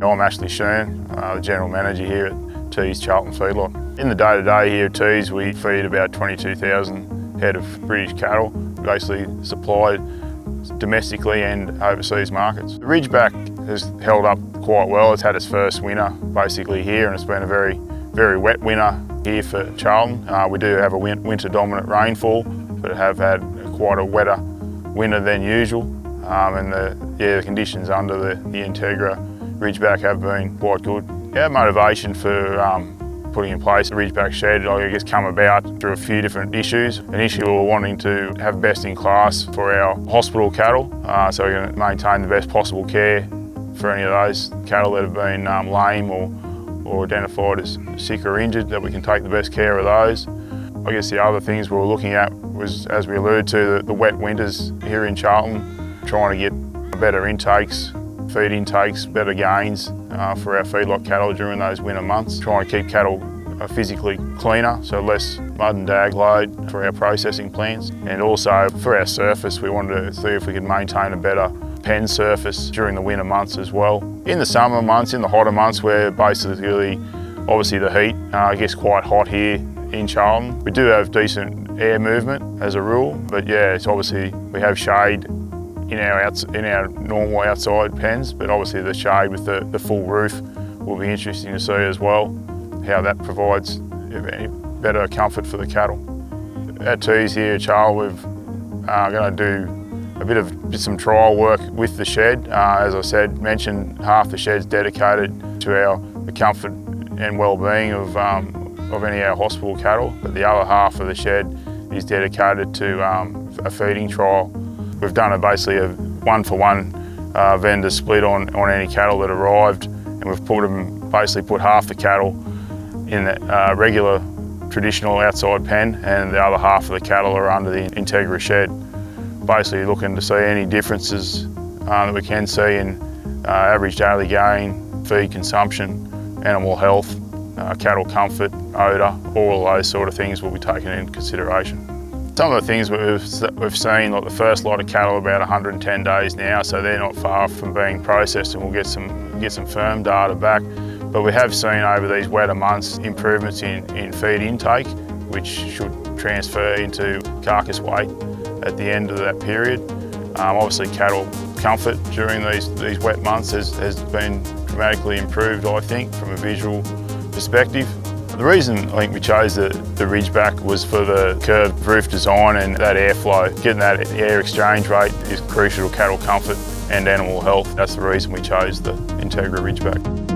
I'm Ashley Shearn, the General Manager here at Teys Charlton feedlot. In the day-to-day here at Teys, we feed about 22,000 head of British cattle, basically supplied domestically and overseas markets. The Ridgeback has held up quite well. It's had its first winter basically here, and it's been a very wet winter here for Charlton. We do have a winter dominant rainfall, but have had quite a wetter winter than usual. And the conditions under the Entegra Ridgeback have been quite good. Our motivation for putting in place the Ridgeback shed, I guess, come about through a few different issues. Initially, we were wanting to have best in class for our hospital cattle, so we're going to maintain the best possible care for any of those cattle that have been lame or identified as sick or injured, that we can take the best care of those. I guess the other things we were looking at was, as we alluded to, the wet winters here in Charlton, trying to get better intakes, feed intakes, better gains for our feedlot cattle during those winter months. Trying to keep cattle physically cleaner, so less mud and dag load for our processing plants. And also for our surface, we wanted to see if we could maintain a better pen surface during the winter months as well. In the summer months, in the hotter months, where basically, obviously the heat gets quite hot here in Charlton. We do have decent air movement as a rule, but yeah, it's obviously we have shade in our normal outside pens, but obviously the shade with the full roof will be interesting to see as well, how that provides better comfort for the cattle. At Teys here at Charlton, we're going to do some trial work with the shed. As I mentioned, half the shed's dedicated to the comfort and well-being of any of our hospital cattle, but the other half of the shed is dedicated to a feeding trial. We've done basically a one-for-one vendor split on any cattle that arrived, and we've put half the cattle in the regular traditional outside pen, and the other half of the cattle are under the Entegra shed. Basically looking to see any differences that we can see in average daily gain, feed consumption, animal health, cattle comfort, odour, all of those sort of things will be taken into consideration. Some of the things we've seen, like the first lot of cattle, about 110 days now, so they're not far from being processed, and we'll get some firm data back. But we have seen over these wetter months improvements in feed intake, which should transfer into carcass weight at the end of that period. Obviously cattle comfort during these wet months has been dramatically improved, I think, from a visual perspective. The reason I think we chose the Ridgeback was for the curved roof design and that airflow. Getting that air exchange rate is crucial to cattle comfort and animal health. That's the reason we chose the Entegra Ridgeback.